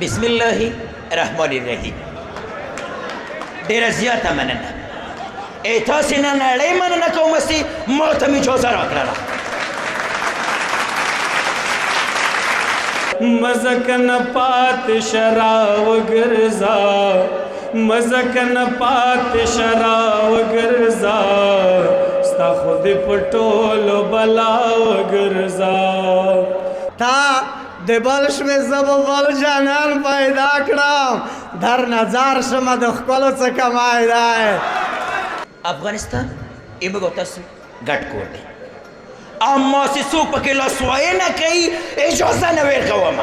بسم الله الرحمن الرحیم. ډېره زیاته مننه. تاسې نه نړۍ مننه کوم چې ما ته مې اجازه راکړله. مزکن پات شراو گرزا مزکن پات شراو گرزا ستا خود پټولو بلاو گرزا تا د بلش میں زب بل جانان پیدا کړم در نظر شمه د ښکلو څخه مایدا افغانستان ایمه او تاسو ګډ کور دی، اما چې څوک پکې لاسوهي نه کوي اجازه نه ورکوم.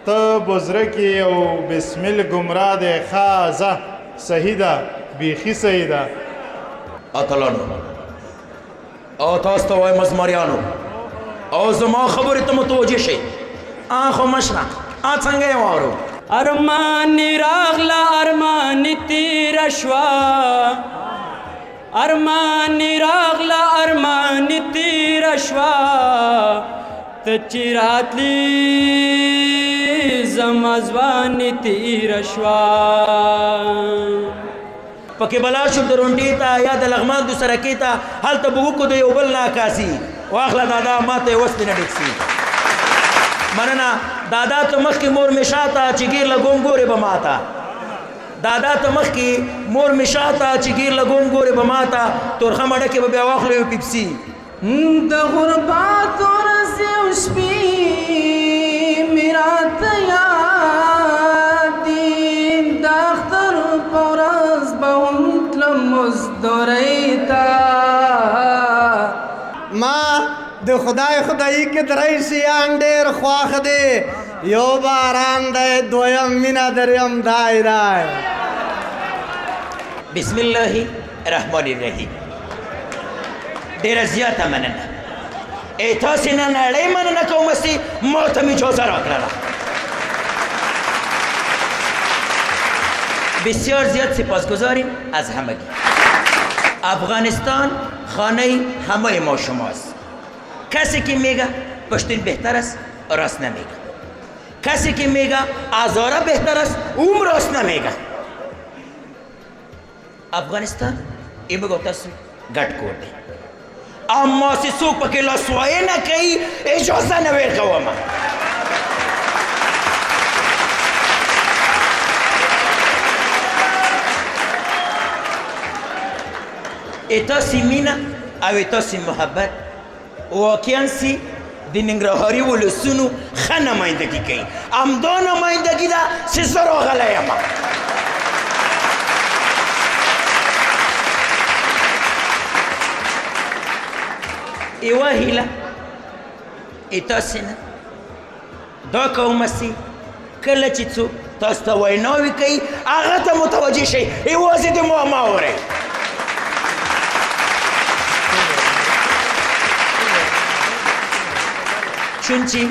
ته بزرګي او بسمل ګمراه دی خازه صحیح ده بیخي صحیح ده. اتلانو او تاسو ته وایم زمریانو او زما خبرې ته متوجه شئ. خو مشره څنګه یې واورو؟ ارمانی راغلا ارمانی تیر شوا ارمانی راغلا ارمانی تیر شوا تچراتلی زمزوانی تیر شوا پکې بلا شو درونډي ته یا د لغمان د سرکې ته هلته به وکړو د یو بل ناکاسي واخله دادا ماته یې وس نه ډکسي. مننه دادا ته مخکې مور مې شاته چې ګیر لګوم ګورې به ماته دادا ته مخکې مور مې شاته چې ګیر لګوم ګورې به ماته تورخه مډه کې به بیا واخلو یو پیپسي. د غربت ورځې او شپې مې راته یاد دي د اختر په ورځ به هم تلم مزدورۍ ته ما د خدای خدایي کې درې شیان ډېر خواښ دي. یو باران دی، دویم مینه، دریم دایره. بسم الله الرحمن الرحیم. ډېره زیاته مننه. تاسې نه نړۍ مننه کوم چې ما ته مې اجازه راکړله. بسیار زیاد سپاسگزاریم از همگی. افغانستان خانه همه ما شماست. کسی که میگه پشتین بهتر است راست نمیگه، کسی که میگه آزاره بهتر است اون راست نمیگه. افغانستان ایمه گو تاسو ګډ کور دی، اما چې څوک پکې لاسوهي نه کوي اجازه نه ورکوم. تاسې مینه او تاسې محبت واقعا سي د ننګرهاري ولسونو ښه نمایندګي کوي. همدا نمایندګي ده چې زه راغلی یم. یوه هیله تاسې نه دا کومه چې کله چې څوک تاسو ته ویناوې کوي هغه ته متوجه شئ، یوازې د ما مه اورئ. چون چې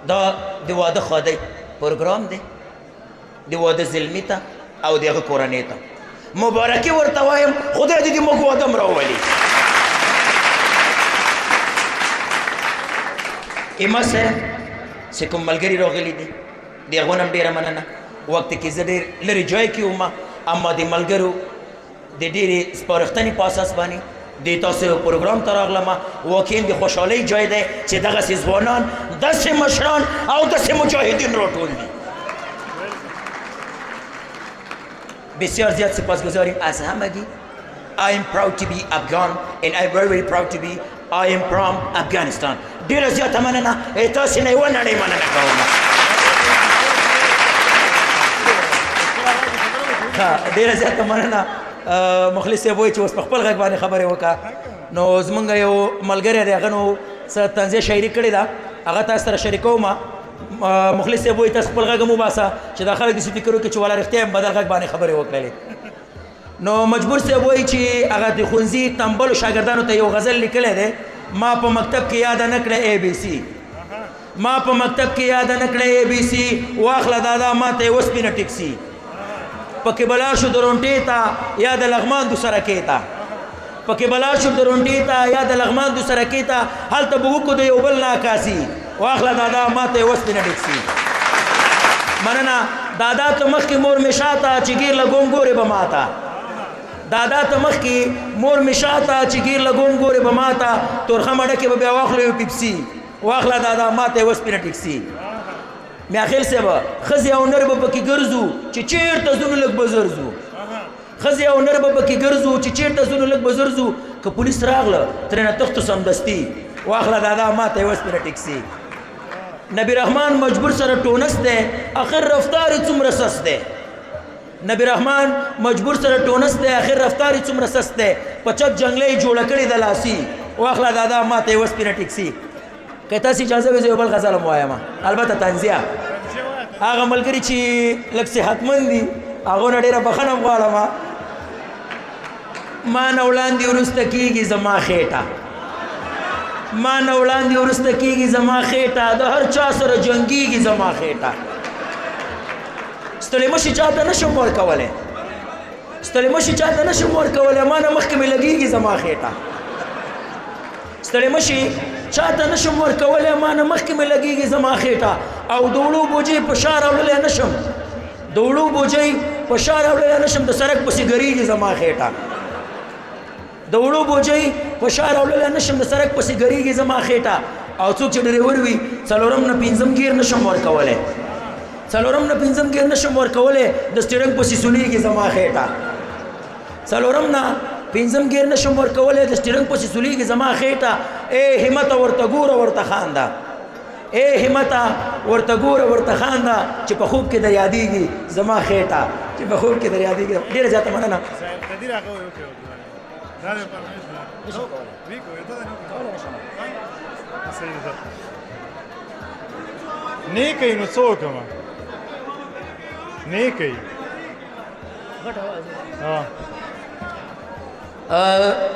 دا د واده خاده پروګرام دی، د واده زلمي ته او د هغه کورنۍ ته مبارکي ورته وایم. خدای دې د موږ واده م راولي. ایما سره چې کوم ملګري راغلي دي د هغو نه هم ډېره مننه. وخت کې زه ډېر لرې ځای کې وم، اما د ملګرو د ډېرې سپارښتنې په اساس باندې د تاسو پروګرام ته راغلم. واقعا د خوشحالۍ ځای دی چې دغسې ځوانان داسې مشران او داسې مجاهدین راټول دي. بسیار زیاد سپاسگزاریم از همگی. I am proud to be Afghan and I am very very proud to be I am from Afghanistan. ډېره زیاته مننه. تاسې نه یوه نړۍ مننه کوم. ډېره زیاته مننه. مخلص صاحب وایي چې اوس په خپل غږ باندې خبرې وکړه. نو زمونږ یو ملګری دی، هغه نو څه طنزیه شاعري کړې ده، هغه تاسو سره شریکوم. مخلص صاحب وایي تاسو خپل غږ هم وباسه چې دا خلک داسې فکر وکړي چې والا رښتیا هم بدل غږ باندې خبرې وکړلې. نو مجبور صاحب وایي چې هغه د ښوونځي تنبلو شاګردانو ته یو غزل لیکلی دی، ما په مکتب کې یاده نه کړه ABC، ما په مکتب کې یاده نه کړه ABC، واخله دادا ما ته یې وسپینه ټیکسي. پکې بلا شو درونټې ته یا د لغمان د سرکې ته پکې بلا شو د رونډې ته یا د لغمان د سرکې ته هلته به وکړو د یو بل ناکاسي واخله دادا ماته یې وسپېنه ډکسي مننه دادا ته مخکې مور مې شاته چې ګیر لګوم ګورې به ماته دادا ته مخکې مور مې شاته چې ګیر لګوم ګورې به ماته تورخه مډه کې به بیا واخلو یو پیپسي واخله دادا ماته یې وسپېنه ټکسي میاخیل صاحب ښځې او نر به پکې ګرځو چې چېرته ځو نو لږ به زر ځو ښځې او نر به پکې ګرځو چې چېرته ځو نو لږ به زر ځو که پولیس راغله ترېنه تښتو سمدستي واخله دادا ماته یې وسپېنه ټکسي نبی رحمان مجبور سره ټونس دی اخر رفتار یې څومره سست دی نبی رحمان مجبور سره ټونس دی اخر رفتار یې څومره سست دی پچت جنګله یې جوړه کړې د لاسي واخله دادا ماته یې وسپېنه ټکسي که تاسې اجازه وي زه یو بل غزل هم وایم البته طنزیه هغه ملګري چې لږ صحتمند دي هغو نه ډېره بخښنه هم غواړم ما نه وړاندې وروسته کېږي زما خېټه ما نه وړاندې وروسته کېږي زما خېټه د هر چا سره جنګېږي زما خېټه ستړې مشي چاته نشم ورکولی ستړې مشي چاته نشم ورکولی ما نه مخکې مې لګېږي زما خېټه ستړې مشي چاته نشم ورکولی ما نه مخکې مې لګېږي زما خېټه او د وړو بوجۍ په شا راوړلی نشم د وړو بوجۍ په شا راوړلی نشم د سړک پسې ګرېږي زما خېټه د وړو بوجۍ په شا راوړلی نشم د سړک پسې ګرېږي زما خېټه او څوک چې ډریور وي څلورم نه پنځم ګیر نشم ورکولی څلورم نه پنځم ګیر نشم ورکولی د سټیرنګ پسې سولېږي زما خېټه څلورم نه پنځم ګیر نشم ورکولی د سټیرنګ پسې سولېږي زما خېټه ای همته ورته ګوره ورته خانده ای همته ورته ګوره ورته خانده چې په خوب کې در یادېږي زما خېټه چې په خوب کې در یادېږي ډېره زیاته مننه نه کوي نو څه وکړم نه کوي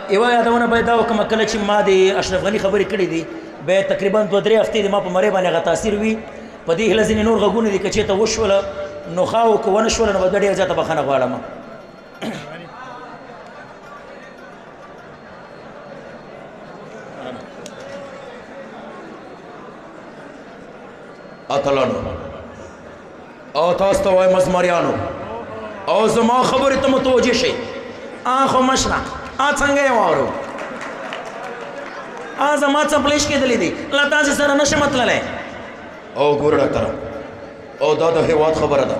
یوه یادونه باید دا وکړم کله چې ما د اشرف غني خبرې کړې دي بیا تقریبا 2-3 هفتې د ما په مرۍ باندې هغه تاثیر وي په دې هیله ځینې نور غږونه دي که چېرته وشوله نو ښه او که ونه شوله نو به ډېره زیاته بښنه غواړم اتلانو او تاسو ته وایم زمریانو او زما خبرې ته متوجه شئ خو مشنه څنګه یې واورو زما څپلیش کېدلی دي له تاسې سره نشم تللی او ګوره ډاکټره او دا د هېواد خبره ده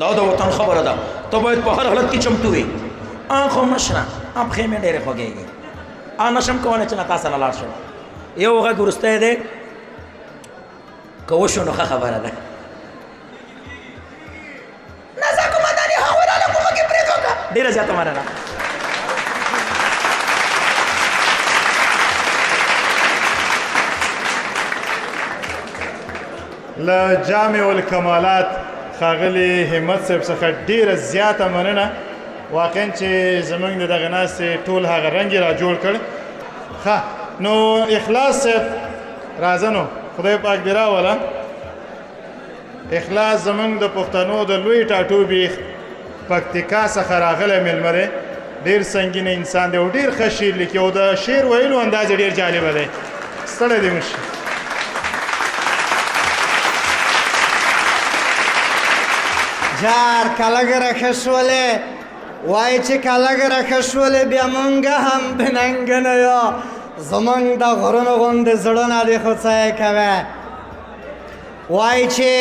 دا د وطن خبره ده ته باید په هر حالت کې چمتو وي خو مشنه پښې مې ډېرې خوږېږي نشم کولی چې له تا سره لاړ شم یو غږ وروستی دی که وشو نو ښه خبره ده نازکو مدني هغوی راله کومه کې پرېږدو که ډېره زیاته مننه له جامع الکمالات ښاغلي همت صاحب څخه ډېره زیاته مننه واقعا چې زموږ د دغه ناستې ټول هغه رنګ یې را جوړ کړ ښه نو اخلاص صاحب راځه نو خدای پاک دې راوله اخلاص زموږ د پښتنو د لوی ټاټوبي پکتیکا څخه راغلی مېلمه دی ډېر سنګین انسان دی او ډېر ښه شعر لیکي او د شعر ویلو انداز یې ډېر جالبه دی ستړی دې مشي جار کلګ راښولې وای چې کلګ راښولې بیا مونږ هم بننګ نه یو زمونږ د غرونو غوندې زړونه دې خو څه یې کوې وای چې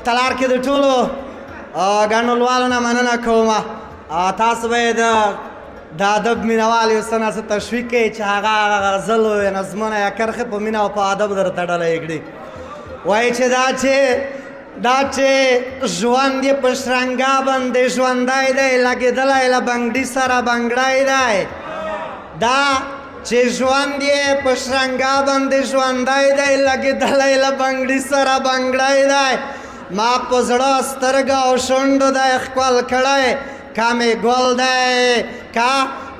تلار کې د ټولو ګډونوالو نه مننه کومه تاسو به یې د ادب مینهوال یو څه نه څه تشویق کوئ چې هغه غزل یا نظمونه یا کرښې په مینه او په ادب درته ډله کړي وای چې دا چې ژوند یې په شرنګا باندې ژوندی دی لګېدلی له بنګډي سره بنګړی دی دا چې ژوند یې په شرنګا باندې ژوندی دی لګېدلی له بنګړي سره بنګړی دی ما په زړه سترګه او شونډو دی ښکل کړی کا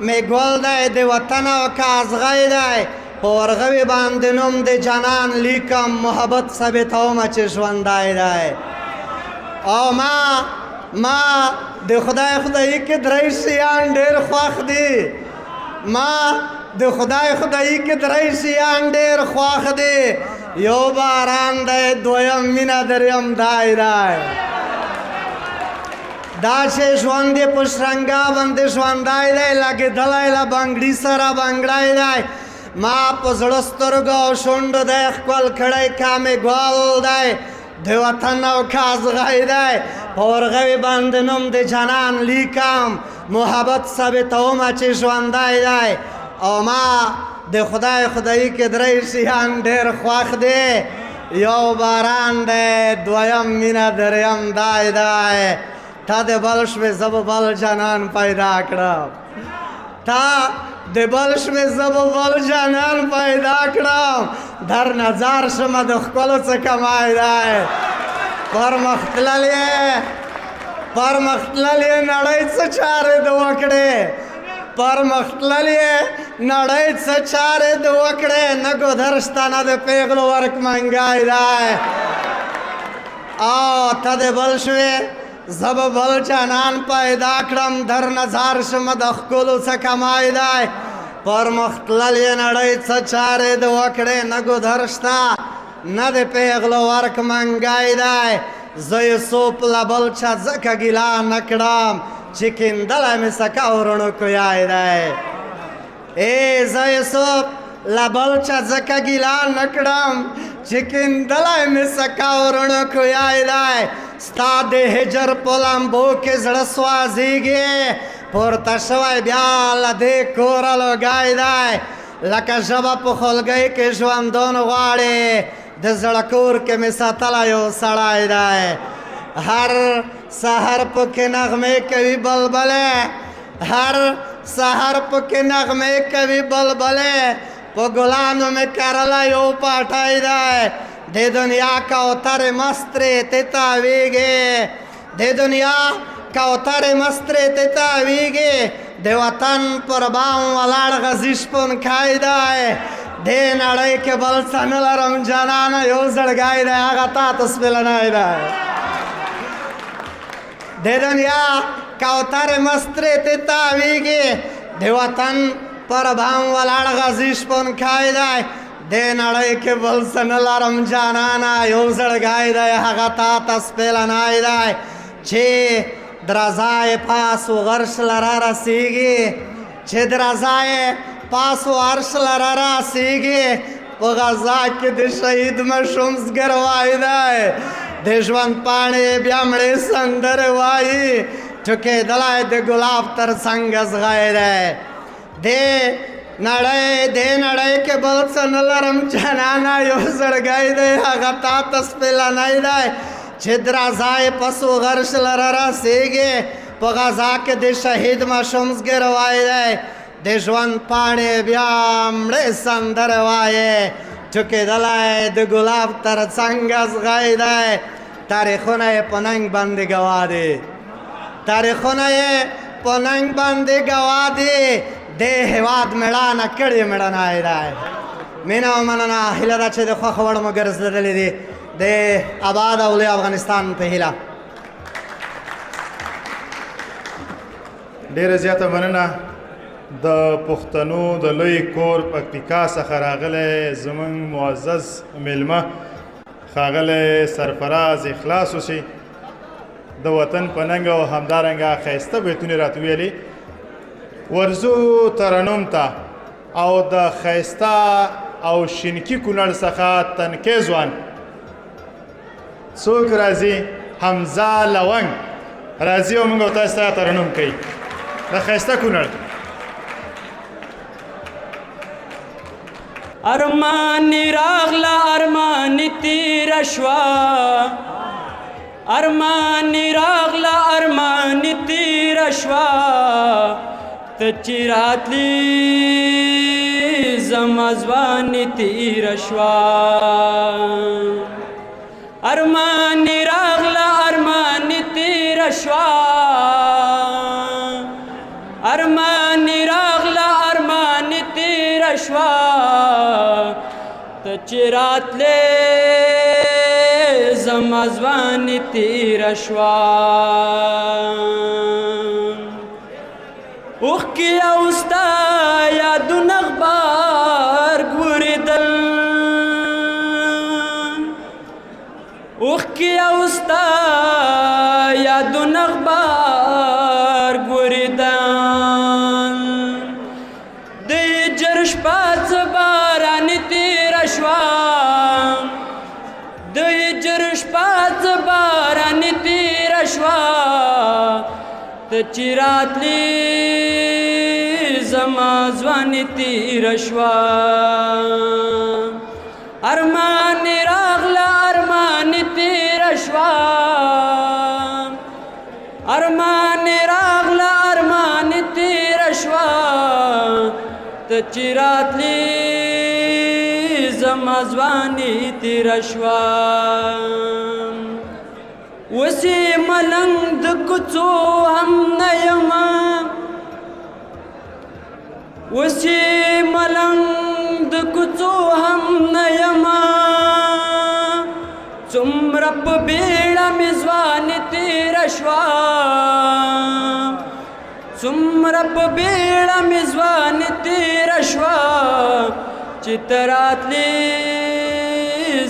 مې ګل دی د وطن او کا ازغی دی په ورغوي باندې نوم د جانان لیکم محبت ثابتومه چې ژوندی دی او ما د خدای خدایي کې درې شیان ډېر خوښ دي ما د خدای خدایي کې درې شیان ډېر خوښ دي یو باران دی دویم مینه دریم دای دی دا چې ژوند یې په شرنګا باندې ژوندی دی لګېدلی له بنګړي سره بنګړی دی ما په زړه سترګو او شونډو دی ښکل کړی کامې ګل دی د وطن او کازغی دی په ورغوي باندې نوم د جانان لیکم محبت ثابتومه چې ژوندی دی او ما د خدای خدایي کې درې شیان ډېر خوښ دی یو باران دی دویم مینه دریم دای دی تا د بل شوې زه به بل جانان پیدا کړم تا د بل شوې زه به بل جانان پیدا کړم در نظر شمه د ښکلو څه کمای دی پرمخ تللې نړۍ څه چارې د وکړې پرمخ تللې نړۍ څه چارې د وکړې نه ګودر شته نه د پیغلو ورک منګای دی او ته د بل شوې زه به بل جانان پیدا کړم در نظر شمه د ښکلو څه کمای دی پرمخ تللې نړۍ څه چارې د وکړې نه ګودر شته نه د پیغلو ورک منګای دی زه یوسف له بل چا ځکه ګیله نه کړم چې کیندلی مې سکه ورونو کویای دی زه یوسف له بل چا ځکه ګیله نه کړم چې کیندلی مې سکه ورونو کویای دی ستا د هجر په لمبو کې زړه سوازیږي پورته شوی بیا له دې کوره لوګی دی لکه ژبه په خولګۍ کې ژوندون غواړي د زړه کور کې مې ساتلی یو سړی دی هر سحر پکې نغمې کوي بلبلې هر سحر پکې نغمې کوي بلبلې په ګلانو مې کرلی یو پاټی دی د دنیا کوترې مسترې ته تاویږي د دنیا کوترې مسترې ته تاویږي د وطن پر بام ولاړ غزي شپونکی دی دې نړۍ کې بل څه نه لرم جانانه یو زړګی دی هغه تا ته سپېلنی دی د دنیا کوترې مسترې ته تاویږي د وطن پر بام ولاړ غزي شپونکی دی دې نړۍ کې بل څه نه لرم جانانه یو زړګی دی هغه تا ته سپېلنی دی چې درزای پاس و غرش لره رسیږي چې درزای پاس و عرش لره رسیږي په غزا کې د شهید مشوم زګر وای دی د ژوند پاڼې بیا مړې سندرې وایي ټوکېدلی د ګلاب تر څنګ زغی دی دې نړۍ کې بل څه نه لرم جانانه یو زړګی دی هغه تا ته سپېلنی دی چې درزای پس و غرش لره رسیږي په غزا کې د شهید ماشوم زګر وای دی د ژوند پاڼې بیا مړې سندرې وایې ټوکېدلی د ګلاب تر څنګ زغی دی تاریخونه یې په ننګ باندې ګوا دي تاریخونه یې په ننګ باندې ګوا دي دې هېواد مېړانه کړې مېړنی دی مینه او مننه هیله ده چې د خوښو وړ مو ګرځېدلې دي د آباد او لوی افغانستان په هیله ډېره زیاته مننه د پښتنو د لوی کور پکتیکا څخه راغلی زموږ معزز میلمه ښاغلی سرفراز اخلاص اوسي د وطن په ننګ او همدارنګه ښایسته بیتونه راته ویلي ورځو ترنم ته او د ښایسته او شینکي کونړ څخه تنکۍ ځوان څوک راځي حمزه لونګ راځي او موږ تاسو ته ترنم کوي د ښایسته کونړ ارمانی راغلا ارمانی تیر شوا ارمانی راغلا ارمانی تیر شوا تچراتلی زمزوانی تیر شوا ارمانی راغلا ارمانی تیر شوا ارمانی راغلا ارمانی تیر شوا تچراتلی زما ځواني تېره شوه اوښکې او ستا یادونه غبرګ ورېدل اوښکې او ستا یادونه غبرګ ورېدل د هجر شپه څه بارانې تېره شوه د هجر شپه څه بارانې تېره شوه ته چې راتلې زما ځواني تېره شوه ارمانې راغله ارمانې تېره شوه ارمانې راغله ارمانې تېره شوه ته چې راتلې زما ځواني تېره شوه اوس یې ملنګ د کوڅو هم نه یمه اوس یې ملنګ د کوڅو هم نه یمه څومره په بیړه مې ځواني تېره شوه څومره په بیړه مې ځواني تېره شوه چې ته راتلې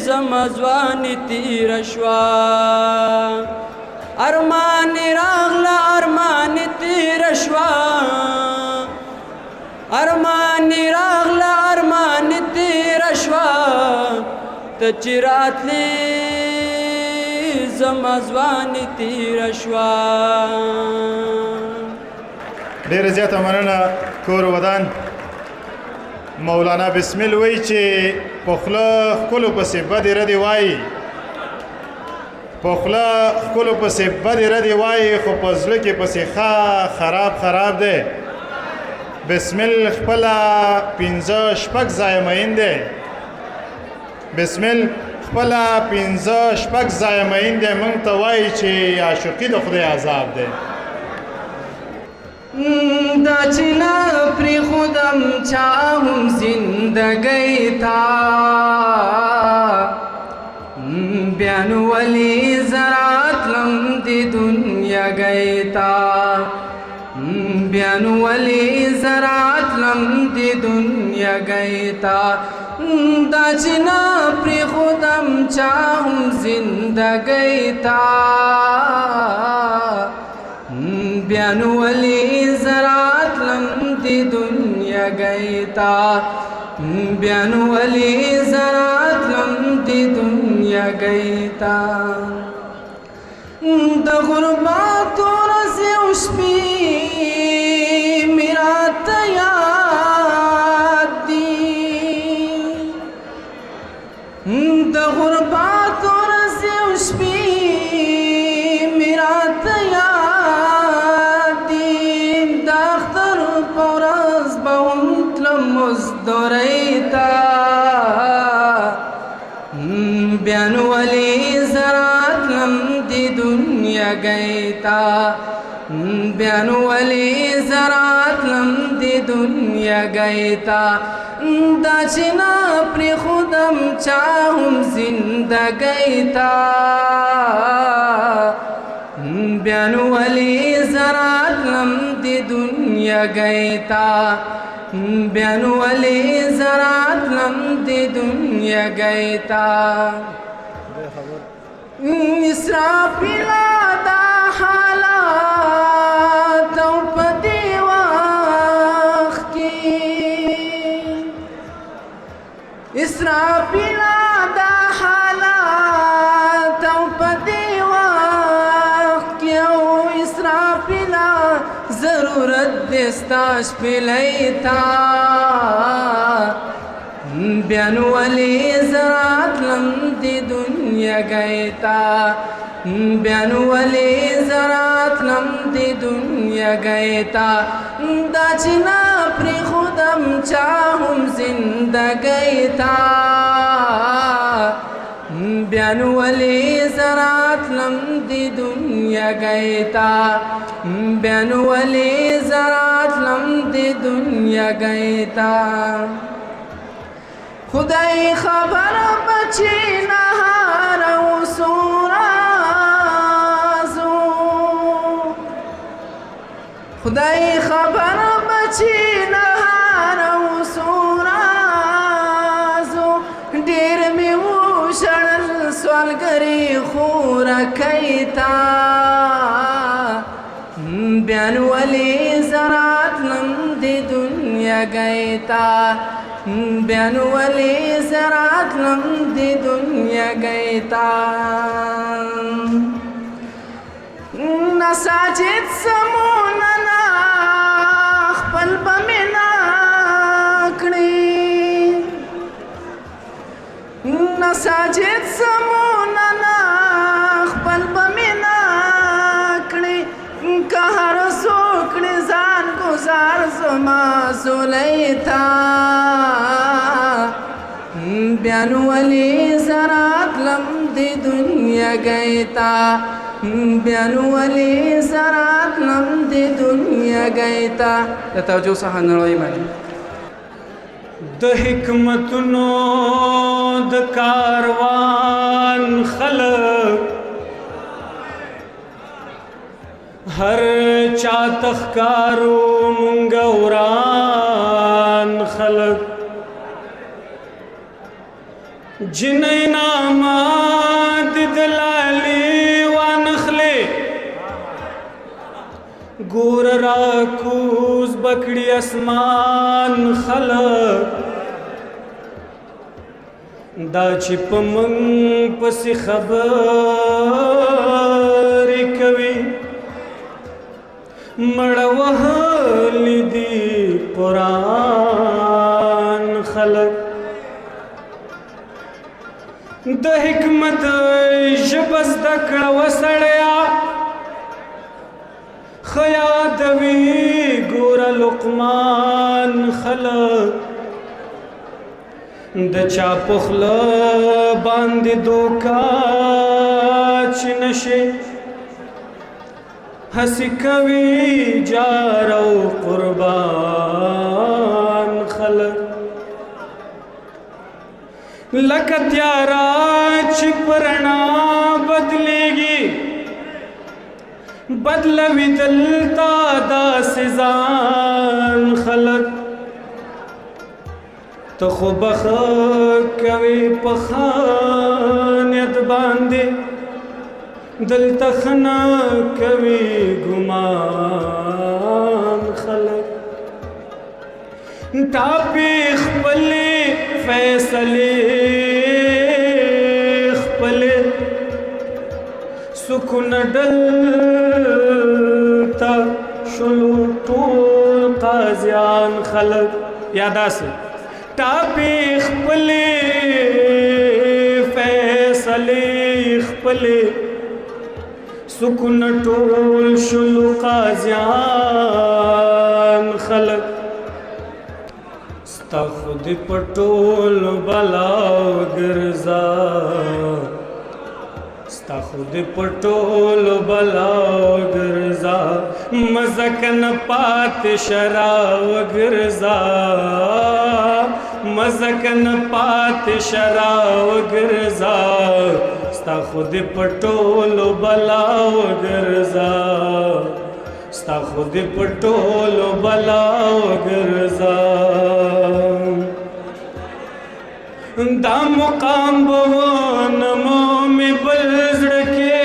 زما ځواني تېره شوه ارمانې راغله ارمانې تېره شوه ارمانې راغله ارمانې تېره شوه ته چې راتلې زما ځواني تېره شوه ډېره زیاته مننه کور ودان مولانا بسمل وایي چې په خوله ښکلو پسې بدې ردې وایي په خوله ښکلو پسې بدې ردې وایي خو په زړه کې پسې خراب دی بسمل خپله 5-6 ځایه مین دی بسمل خپله 5-6 ځایه مین دی موږ ته وایي چې عاشقي د خدای عذاب دی دا چې نه پرېښودم چا هم زندګۍ ته بیا نو ولې زه راتلم د دنیاګۍ ته بیا نو ولې زه راتلم د دنیاګۍ ته دا چې نه پرېښودم چا هم زندګۍ ته بیا نو ولې زه راتلم د دنیاګۍ ته بیا نو ولې زه راتلم د دنیاګۍ ته د غربت ورځې او شپې مې راته یاد دي د غربت ورځې او شپې مې راته یاد دي د اختر په ورځ به هم تلم مزدورۍ ته بیا نو ولې زه راتلم د دنیاګۍ ته بیا نو ولې زه راتلم د دنیاګۍ ته دا چې نه پرېښودم چا هم زندګۍ ته بیا نو ولې زه راتلم د دنیاګۍ ته بیا نو ولې زه راتلم د دنیاګۍ ته اسرافیله دا حالات او په دې وخت کې اسرافیله دا حالات او په دې وخت کې او اسرافیله ضرورت دې ستا شپېلۍ ته بیا نو ولې زه راتلم د دنیاګۍ ته بیا نو ولې زه راتلم د دنیاګۍ ته دا چې نه پرېښودم چا هم زندګۍ ته بیا نو ولې زه راتلم د دنیاګۍ ته بیا نو ولې زه راتلم د دنیاګۍ ته خدای خبر بچی نهار سورازو خدای خبر بچی نهار او سورازو ډیر می وشړل سوالګری خورا کیتا بیان ولی زرات لم دی دنیا گیتا بیان ولی زرات لم دی دنیا گیتا نساجد سموننا خپل بمینا کړی نساجد سموننا خپل بمینا کړی که هر څوک ځان گزار زما زلیتا بیان ولی زرات لم دی دنیا گیتا بیان ولی زرات لم دی دنیا گیتا د توجه څخه نړۍ باندې د حکمتونو د کاروان خلق هر چا تخکارو مونږ وران خلق جنۍ نامه د دلالي وانخلې ګور راکوز بکړي اسمان خلق دا چې په مونږ پسې خبرې کوي مړه وهلي دي قرآن خلق د حکمت ژبه زده کړه وسړیا ښه یادوي ګوره لقمان خلق د چا په خوله باندې دوکا چې نشي هسې کوي جار او قربان خلق لکه تیارا چې په رڼا بدلېږي بدلوي دلته داسې ځان خلق ته خو بخه کوي په خانیت باندې دلته خنا کوي ګمان خلق ټاپې خپلې فیصلې خپلې سکون دلته شلو ټول قاضیان خلق یاداسه ټاپې خپلې فیصلې خپلې سکون ټول شلو قاضیان خلق ستا خود پټول بلاو ګرځا ستا خود پټول بلاو ګرځا مزکن پات شراو ګرځا مزکن پات شراو ګرځا ستا خود پټول بلاو ګرځا ستا خود پټول بلاو ګرځا دا مقام بوان مومی بلزڑکے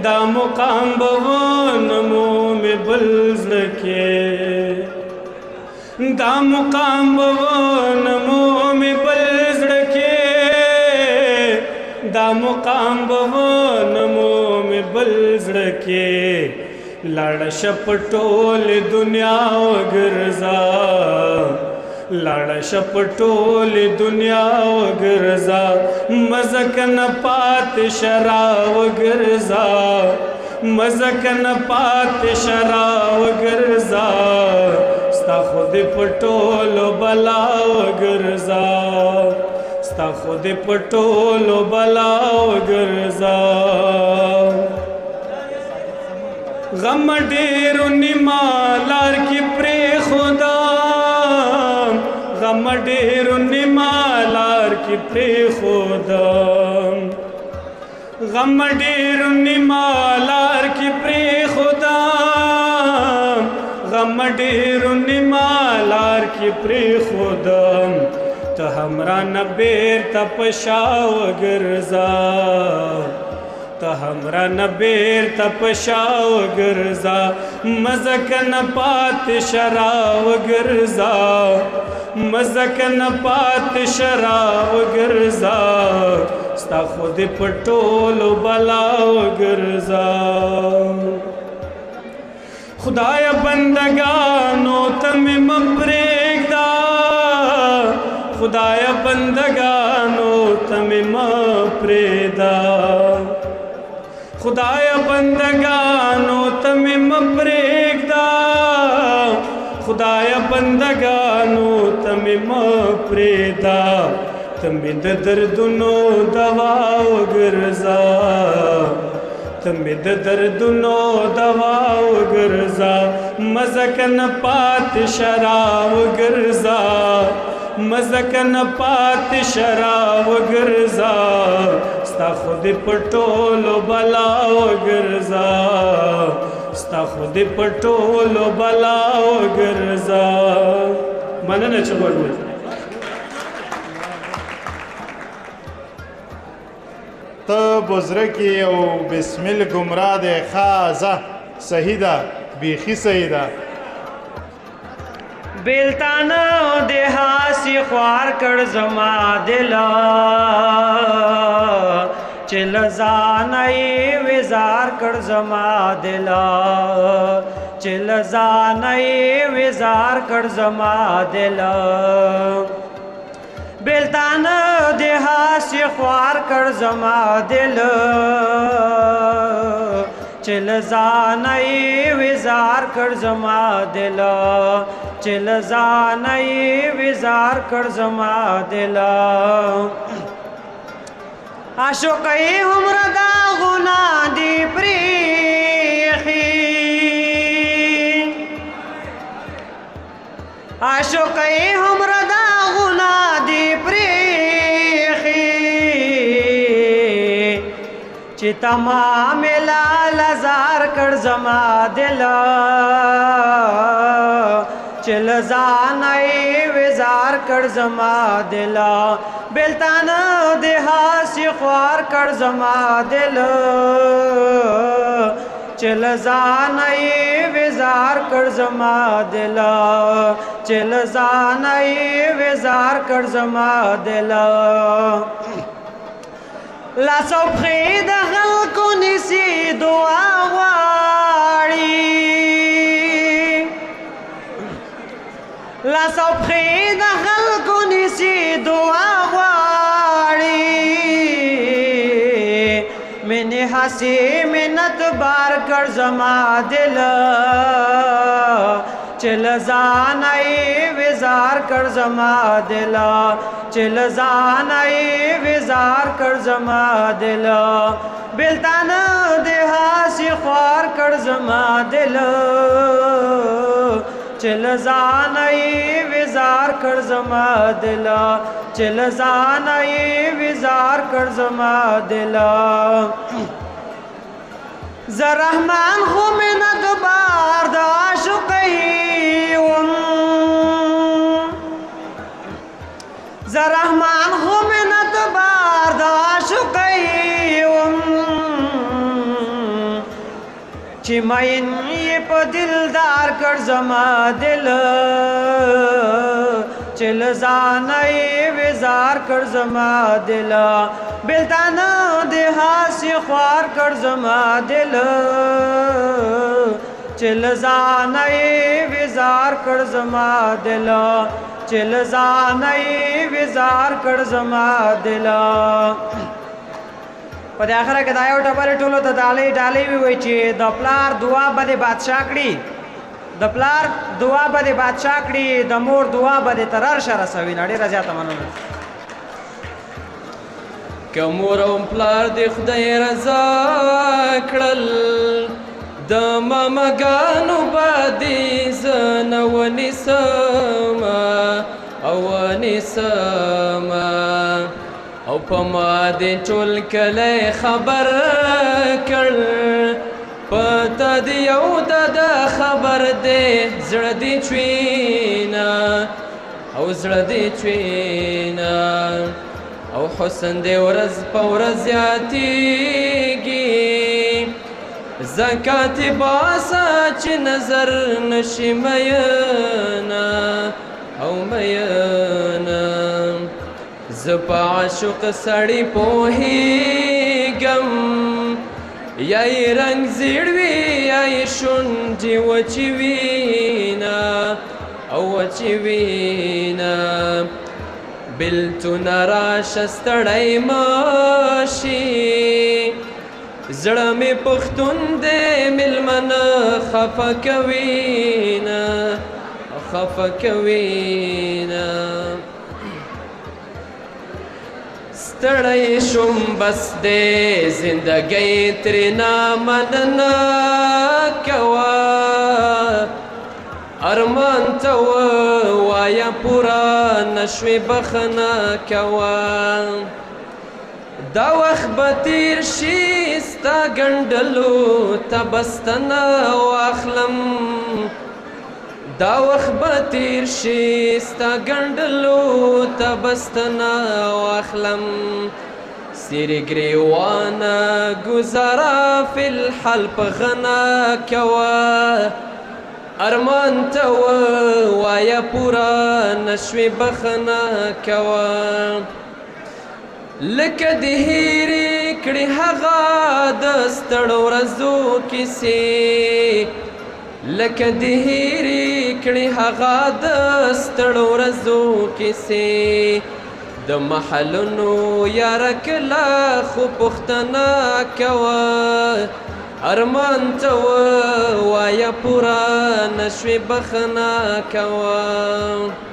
دا مقام بوان مومی بلزڑکے دا مقام بوان مومی بلزڑکے دا مقام بوان مومی بلزڑکے لڑ شپٹول دنیا گرزا لڑ شپٹول دنیا گرزا مزکن پات شراو گرزا مزکن پات شراو گرزا ستا خود پٹول بلاو گرزا ستا خود پٹول بلاو گرزا غم ډیرو نیما لار کی پری خدا غم ډیرو نیما لار کی پری خدا غم ډېر نیمه لار کې پرېښودم غم ډېر نیمه لار کې پرېښودم ته هم رانه بېرته په شا وګرځه ته هم رانه بېرته په شا وګرځه مزه که نه پاتې شه راوګرځه مزه که نه پاتې شه راوګرځه ستا خو دې په ټولو بلا وګرځه خدایه بندګانو ته مې مه پرېږده خدایه بندګانو ته مې مه پرېږده خدایه بندګانو ته مې مه پرېږده خدایه بندګانو ته مې مه پرېږده ته مې د دردونو دوا وګرځه ته مې د دردونو دوا وګرځه مزه که نه پاتې شه راوګرځه مزه که نه پاتې شه راوګرځه ستا خو دې په ټولو بلا وګرځه ستا خو دې په ټولو بلا وګرځه مننه چې غوږ ونیسئ. ته بزرګي او بسمل ګمراه دی خازه صحیح ده بیخي صحیح ده بیلتانه د هاسي خوار کړ زما دلا چې لزانه یې وزار کړ زما دلا چې لزانه یې وزار کړ زما دلا بیلتانه د هاسي خوار کړ زما دل چې لزانه یې وزار کړ زما دل چې لزانه یې وزار کړ زما دل عاشقۍ هومره داغونه دي پرېښي عاشقۍ هومره داغونه دي پرېښي چې تمام لال زار کړ زما دل چې لزانه یې وزار کړ زما دل بیلتانه د هاسي خوار کړ زما دل چې لزانه یې وزار کړ زما دل چې لزانه یې وزار کړ زما دل لاس او پښې د خلکو نیسي دعا غواړي لاس او پښې د خلکو نیسي دعا غواړي مینې هسې منت بار کړ زما دل چې لزانه یې وزار کړ زما دل چې لزانه یې وزار کړ زما دل بیلتانه د هاسي خوار کړ زما دل چې لزانه یې وزار کړ زما دل چې لزانه یې وزار کړ زما دل زه رحمان خو منت بار د عاشقۍ وم زه رحمان خو منت بار د عاشقۍ وم چې مین یې په دلدار کړ زما دل چې لزانه یې وزار کړ زما دل بیلتانه د هاسي خوار کړ زما دل چې لزانه یې وزار کړ زما دل چې لزانه یې وزار کړ زما دل په دې اخره کې دا یو ټبر ټولو ته ډالۍ وي چې د پلار دعا به دې بادشاه کړي د پلار دعا به دې بادشاه کړي د مور دعا به دې تر عرشه رسوي ډېره زیاته مننه که مور او پلار دې خدای رضا کړل د مامګانو باندې زه نه ونیسم او ونیسم او په ما دې ټول کلی خبر کړ په تا دې یو د خبر دې زړه دې چوینه او زړه دې چوینه او حسن دې ورځ په ورځ زیاتېږي زکات باسه چې نظر نشي مینه او مینه زه په عاشق سړي پوهېږم یا یې رنګ زیړ وي یا یې شونډې وچې وینه او وچې وینه بېلتونه راشه ستړی مشي زړه مې پښتون دی مېلمنه خفه کوینه خفه کوینه ستړی شوم بس دی زندګۍ ترېنه مننه کوه ارمان ته ووایه پوره نشوې بخښنه کوه دا وخت به تیر شي ستا ګنډلو ته بستنه واخلم دا وخت به تیر شي ستا ګنډلو ته بستنه واخلم سیرې ګریوانه ګزاره فی الحال په غنه کوه ارمان ته ووایه پوره نشوې بخښنه کوه لکه دې هېرې کړې هغه د ستړو ورځو کیسې لکه دې هېرې کړې هغه د ستړو ورځو کیسې د محلونو یاره کله خو پوښتنه کوه ارمان ته ووایه پوره نشوې بخښنه کوه